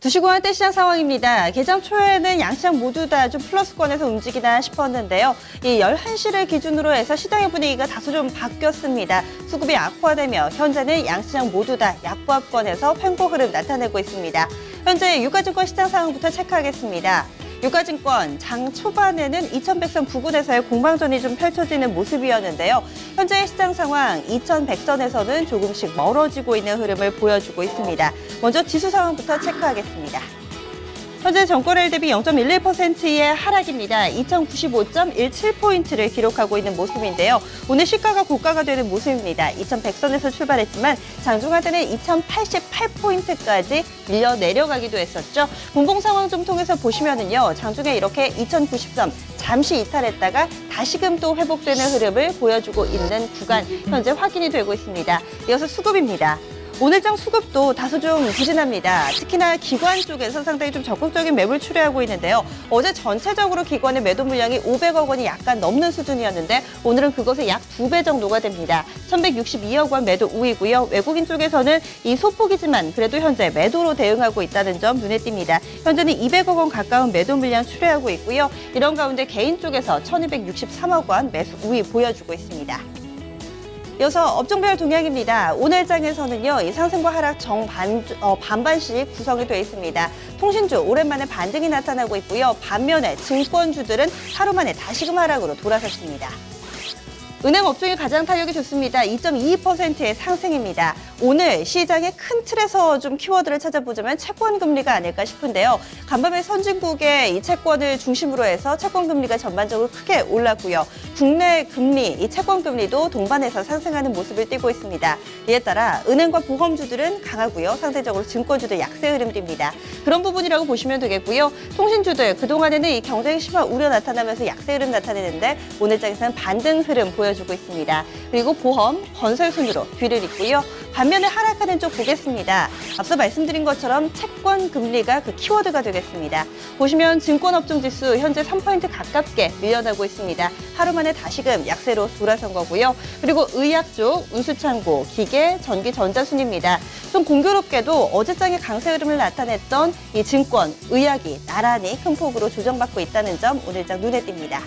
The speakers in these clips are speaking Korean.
두시고한 시장 상황입니다. 개장 초에는 양시장 모두 다 좀 플러스권에서 움직이나 싶었는데요. 이 11시를 기준으로 해서 시장의 분위기가 다소 좀 바뀌었습니다. 수급이 악화되며 현재는 양시장 모두 다 약보합권에서 횡보 흐름 나타내고 있습니다. 현재 유가증권 시장 상황부터 체크하겠습니다. 유가증권 장 초반에는 2100선 부근에서의 공방전이 좀 펼쳐지는 모습이었는데요. 현재의 시장 상황 2100선에서는 조금씩 멀어지고 있는 흐름을 보여주고 있습니다. 먼저 지수 상황부터 체크하겠습니다. 현재 전거래일 대비 0.11%의 하락입니다. 2095.17포인트를 기록하고 있는 모습인데요. 오늘 시가가 고가가 되는 모습입니다. 2100선에서 출발했지만 장중하단에 2088포인트까지 밀려 내려가기도 했었죠. 분봉 상황 좀 통해서 보시면은요. 장중에 이렇게 2090점 잠시 이탈했다가 다시금 또 회복되는 흐름을 보여주고 있는 구간 현재 확인이 되고 있습니다. 이어서 수급입니다. 오늘장 수급도 다소 좀 부진합니다. 특히나 기관 쪽에서 상당히 좀 적극적인 매물 출회하고 있는데요. 어제 전체적으로 기관의 매도 물량이 500억 원이 약간 넘는 수준이었는데 오늘은 그것의 약 2배 정도가 됩니다. 1162억 원 매도 우위고요. 외국인 쪽에서는 이 소폭이지만 그래도 현재 매도로 대응하고 있다는 점 눈에 띕니다. 현재는 200억 원 가까운 매도 물량 출회하고 있고요. 이런 가운데 개인 쪽에서 1263억 원 매수 우위 보여주고 있습니다. 이어서 업종별 동향입니다. 오늘 장에서는요, 이 상승과 하락 반반씩 구성이 되어 있습니다. 통신주 오랜만에 반등이 나타나고 있고요. 반면에 증권주들은 하루 만에 다시금 하락으로 돌아섰습니다. 은행 업종이 가장 타격이 좋습니다. 2.22%의 상승입니다. 오늘 시장의 큰 틀에서 좀 키워드를 찾아보자면 채권 금리가 아닐까 싶은데요. 간밤에 선진국의 이 채권을 중심으로 해서 채권 금리가 전반적으로 크게 올랐고요. 국내 금리, 이 채권 금리도 동반해서 상승하는 모습을 띠고 있습니다. 이에 따라 은행과 보험주들은 강하고요. 상대적으로 증권주들 약세 흐름 띕니다. 그런 부분이라고 보시면 되겠고요. 통신주들 그동안에는 이 경쟁 심화 우려 나타나면서 약세 흐름 나타내는데 오늘 장에서는 반등 흐름 보여주고 있습니다. 그리고 보험, 건설 순으로 뒤를 잇고요. 반면에 하락하는 쪽 보겠습니다. 앞서 말씀드린 것처럼 채권 금리가 그 키워드가 되겠습니다. 보시면 증권업종 지수 현재 3포인트 가깝게 밀려나고 있습니다. 하루 만에 다시금 약세로 돌아선 거고요. 그리고 의약 쪽, 운수창고, 기계, 전기, 전자순입니다. 좀 공교롭게도 어제장의 강세 흐름을 나타냈던 이 증권, 의약이 나란히 큰 폭으로 조정받고 있다는 점 오늘장 눈에 띕니다.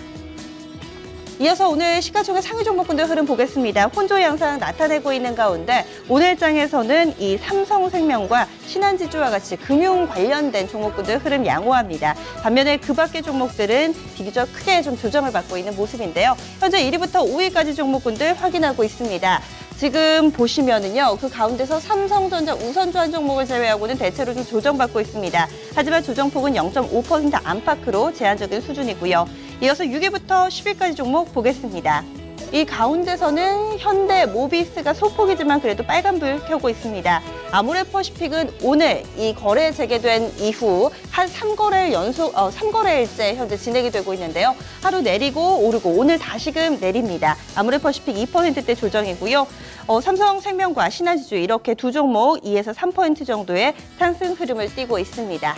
이어서 오늘 시가총액 상위 종목군들 흐름 보겠습니다. 혼조 양상 나타내고 있는 가운데 오늘 장에서는 이 삼성생명과 신한지주와 같이 금융 관련된 종목군들 흐름 양호합니다. 반면에 그 밖의 종목들은 비교적 크게 좀 조정을 받고 있는 모습인데요. 현재 1위부터 5위까지 종목군들 확인하고 있습니다. 지금 보시면은요, 그 가운데서 삼성전자 우선주 한 종목을 제외하고는 대체로 좀 조정받고 있습니다. 하지만 조정폭은 0.5% 안팎으로 제한적인 수준이고요. 이어서 6위부터 10위까지 종목 보겠습니다. 이 가운데서는 현대 모비스가 소폭이지만 그래도 빨간불 켜고 있습니다. 아모레퍼시픽은 오늘 이 거래 재개된 이후 한 3거래일째 현재 진행이 되고 있는데요. 하루 내리고 오르고 오늘 다시금 내립니다. 아모레퍼시픽 2%대 조정이고요. 삼성생명과 신한지주 이렇게 두 종목 2에서 3% 정도의 상승 흐름을 띠고 있습니다.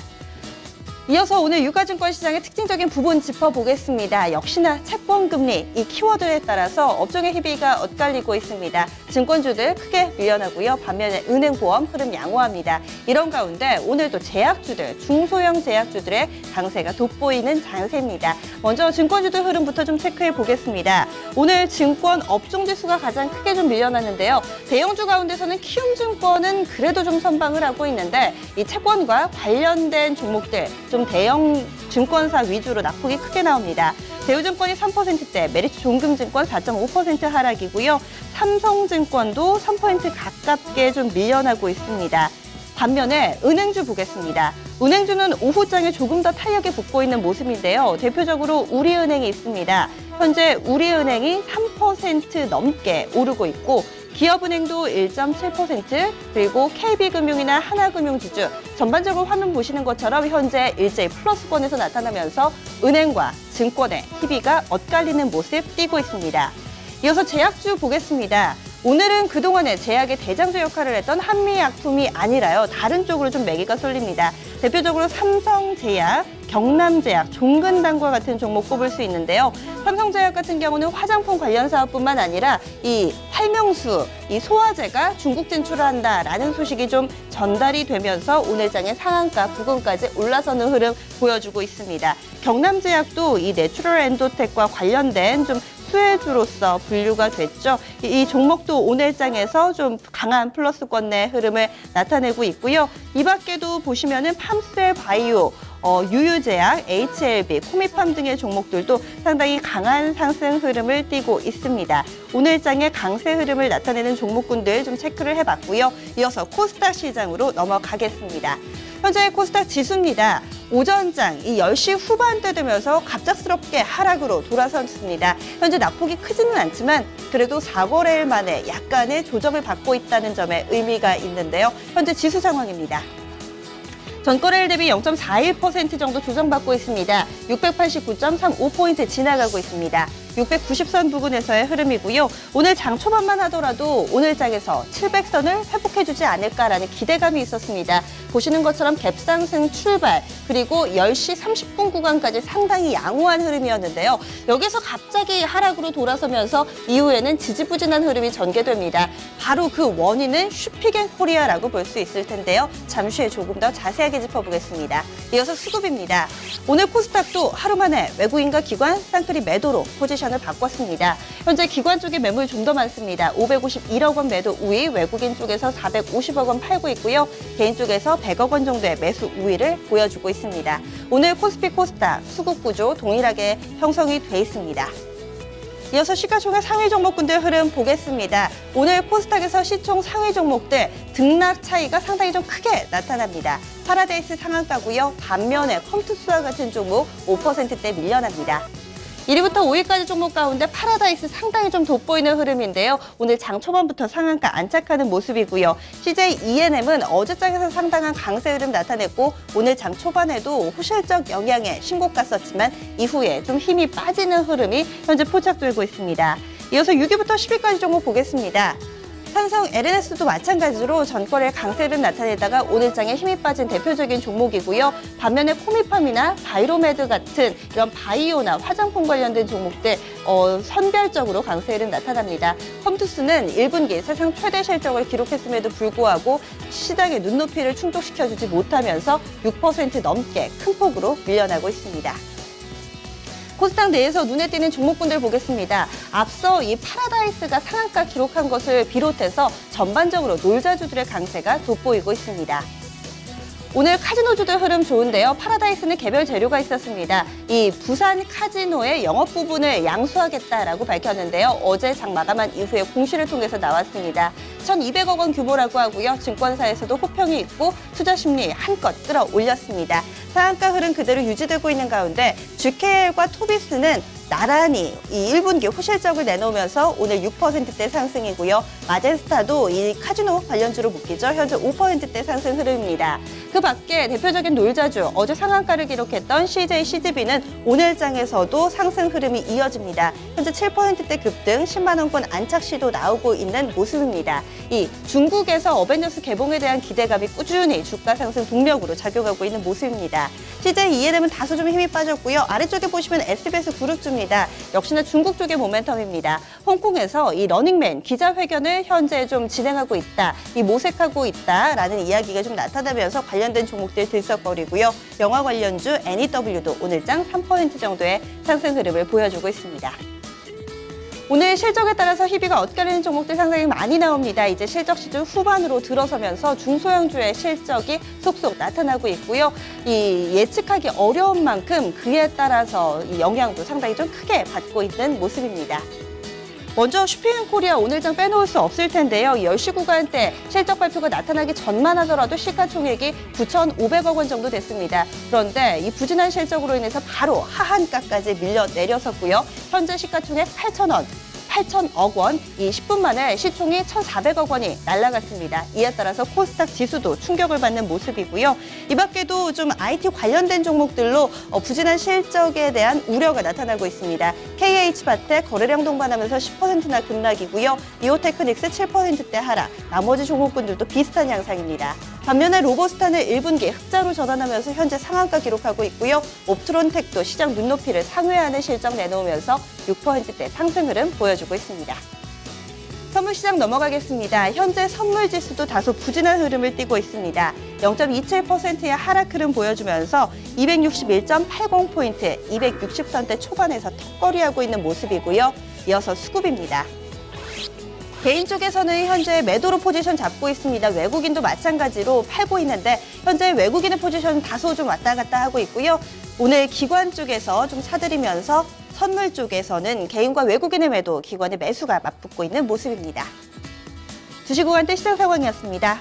이어서 오늘 유가증권 시장의 특징적인 부분 짚어보겠습니다. 역시나 채권금리, 이 키워드에 따라서 업종의 희비가 엇갈리고 있습니다. 증권주들 크게 밀려나고요. 반면에 은행보험 흐름 양호합니다. 이런 가운데 오늘도 제약주들, 중소형 제약주들의 강세가 돋보이는 장세입니다. 먼저 증권주들 흐름부터 좀 체크해 보겠습니다. 오늘 증권 업종지수가 가장 크게 좀 밀려났는데요. 대형주 가운데서는 키움증권은 그래도 좀 선방을 하고 있는데 이 채권과 관련된 종목들, 좀 대형 증권사 위주로 낙폭이 크게 나옵니다. 대우증권이 3%대, 메리츠종금증권 4.5% 하락이고요. 삼성증권도 3% 가깝게 좀 밀려나고 있습니다. 반면에 은행주 보겠습니다. 은행주는 오후장에 조금 더 탄력이 붙고 있는 모습인데요. 대표적으로 우리은행이 있습니다. 현재 우리은행이 3% 넘게 오르고 있고 기업은행도 1.7%, 그리고 KB금융이나 하나금융지주 전반적으로 화면 보시는 것처럼 현재 일제히 플러스권에서 나타나면서 은행과 증권의 희비가 엇갈리는 모습 띠고 있습니다. 이어서 제약주 보겠습니다. 오늘은 그동안에 제약의 대장주 역할을 했던 한미약품이 아니라요. 다른 쪽으로 좀 매기가 쏠립니다. 대표적으로 삼성제약, 경남제약, 종근당과 같은 종목 꼽을 수 있는데요. 삼성제약 같은 경우는 화장품 관련 사업뿐만 아니라 이 활명수, 이 소화제가 중국 진출한다라는 소식이 좀 전달이 되면서 오늘 장의 상한가 부근까지 올라서는 흐름 보여주고 있습니다. 경남제약도 이 내추럴 엔도텍과 관련된 좀 수혜주로서 분류가 됐죠. 이 종목도 오늘 장에서 좀 강한 플러스권 내 흐름을 나타내고 있고요. 이 밖에도 보시면은 팜셀 바이오, 유유제약, HLB, 코미팜 등의 종목들도 상당히 강한 상승 흐름을 띠고 있습니다. 오늘 장의 강세 흐름을 나타내는 종목군들 좀 체크를 해봤고요. 이어서 코스닥 시장으로 넘어가겠습니다. 현재 코스닥 지수입니다. 오전장 이 10시 후반대 되면서 갑작스럽게 하락으로 돌아섰습니다. 현재 낙폭이 크지는 않지만 그래도 4거래일 만에 약간의 조정을 받고 있다는 점에 의미가 있는데요. 현재 지수 상황입니다. 전거래일 대비 0.41% 정도 조정받고 있습니다. 689.35포인트 지나가고 있습니다. 690선 부근에서의 흐름이고요. 오늘 장 초반만 하더라도 오늘 장에서 700선을 회복해주지 않을까라는 기대감이 있었습니다. 보시는 것처럼 갭상승 출발, 그리고 10시 30분 구간까지 상당히 양호한 흐름이었는데요. 여기서 갑자기 하락으로 돌아서면서 이후에는 지지부진한 흐름이 전개됩니다. 바로 그 원인은 슈피겐코리아라고 볼 수 있을 텐데요. 잠시 후에 조금 더 자세하게 짚어보겠습니다. 이어서 수급입니다. 오늘 코스닥도 하루 만에 외국인과 기관 쌍끌이 매도로 포지션을 바꿨습니다. 현재 기관 쪽에 매물 좀 더 많습니다. 551억 원 매도 우위, 외국인 쪽에서 450억 원 팔고 있고요. 개인 쪽에서 100억 원 정도의 매수 우위를 보여주고 있습니다. 오늘 코스피 코스닥 수급 구조 동일하게 형성이 돼 있습니다. 이어서 시가총액 상위 종목군들 흐름 보겠습니다. 오늘 코스닥에서 시총 상위 종목들 등락 차이가 상당히 좀 크게 나타납니다. 파라다이스 상한가고요. 반면에 컴투스와 같은 종목 5%대 밀려납니다. 1위부터 5위까지 종목 가운데 파라다이스 상당히 좀 돋보이는 흐름인데요. 오늘 장 초반부터 상한가 안착하는 모습이고요. CJ ENM은 어제장에서 상당한 강세 흐름 나타냈고 오늘 장 초반에도 호실적 영향에 신고가 썼지만 이후에 좀 힘이 빠지는 흐름이 현재 포착되고 있습니다. 이어서 6위부터 10위까지 종목 보겠습니다. 삼성 LNS도 마찬가지로 전거래 강세를 나타내다가 오늘 장에 힘이 빠진 대표적인 종목이고요. 반면에 코미팜이나 바이로메드 같은 이런 바이오나 화장품 관련된 종목들 선별적으로 강세를 나타납니다. 컴투스는 1분기 사상 최대 실적을 기록했음에도 불구하고 시장의 눈높이를 충족시켜주지 못하면서 6% 넘게 큰 폭으로 밀려나고 있습니다. 코스닥 내에서 눈에 띄는 종목군들 보겠습니다. 앞서 이 파라다이스가 상한가 기록한 것을 비롯해서 전반적으로 놀자주들의 강세가 돋보이고 있습니다. 오늘 카지노주들 흐름 좋은데요. 파라다이스는 개별 재료가 있었습니다. 이 부산 카지노의 영업 부분을 양수하겠다라고 밝혔는데요. 어제 장 마감한 이후에 공시를 통해서 나왔습니다. 1,200억 원 규모라고 하고요. 증권사에서도 호평이 있고 투자 심리 한껏 끌어올렸습니다. 상한가 흐름 그대로 유지되고 있는 가운데 GKL과 토비스는 나란히 이 1분기 호실적을 내놓으면서 오늘 6%대 상승이고요. 마젠스타도 이 카지노 관련주로 묶이죠. 현재 5%대 상승 흐름입니다. 그 밖에 대표적인 놀자주, 어제 상한가를 기록했던 CJ CGV는 오늘 장에서도 상승 흐름이 이어집니다. 현재 7%대 급등, 10만 원권 안착 시도 나오고 있는 모습입니다. 이 중국에서 어벤져스 개봉에 대한 기대감이 꾸준히 주가 상승 동력으로 작용하고 있는 모습입니다. CJ ENM은 다소 좀 힘이 빠졌고요. 아래쪽에 보시면 SBS 그룹주입니다. 역시나 중국 쪽의 모멘텀입니다. 홍콩에서 이 러닝맨 기자회견을 현재 좀 진행하고 있다, 이 모색하고 있다라는 이야기가 좀 나타나면서 관련된 종목들 들썩거리고요. 영화 관련주 NEW도 오늘 장 3% 정도의 상승 흐름을 보여주고 있습니다. 오늘 실적에 따라서 희비가 엇갈리는 종목들 상당히 많이 나옵니다. 이제 실적 시즌 후반으로 들어서면서 중소형주의 실적이 속속 나타나고 있고요. 이 예측하기 어려운 만큼 그에 따라서 이 영향도 상당히 좀 크게 받고 있는 모습입니다. 먼저 슈핑코리아 오늘장 빼놓을 수 없을 텐데요. 10시 구간대 실적 발표가 나타나기 전만 하더라도 시가총액이 9,500억 원 정도 됐습니다. 그런데 이 부진한 실적으로 인해서 바로 하한가까지 밀려 내려섰고요. 현재 시가총액 8,000원. 8천억 원, 이 10분 만에 시총이 1,400억 원이 날아갔습니다. 이에 따라서 코스닥 지수도 충격을 받는 모습이고요. 이 밖에도 좀 IT 관련된 종목들로 부진한 실적에 대한 우려가 나타나고 있습니다. KH바텍 거래량 동반하면서 10%나 급락이고요. 이오테크닉스 7%대 하락, 나머지 종목군들도 비슷한 양상입니다. 반면에 로보스타는 1분기 흑자로 전환하면서 현재 상한가 기록하고 있고요. 옵트론텍도 시장 눈높이를 상회하는 실적 내놓으면서 6%대 상승 흐름 보여주고 있습니다. 선물시장 넘어가겠습니다. 현재 선물지수도 다소 부진한 흐름을 띠고 있습니다. 0.27%의 하락 흐름 보여주면서 261.80포인트, 260선대 초반에서 턱걸이하고 있는 모습이고요. 이어서 수급입니다. 개인 쪽에서는 현재 매도로 포지션 잡고 있습니다. 외국인도 마찬가지로 팔고 있는데 현재 외국인의 포지션 다소 좀 왔다 갔다 하고 있고요. 오늘 기관 쪽에서 좀 사들이면서 선물 쪽에서는 개인과 외국인의 매도, 기관의 매수가 맞붙고 있는 모습입니다. 주식구간대 시장 상황이었습니다.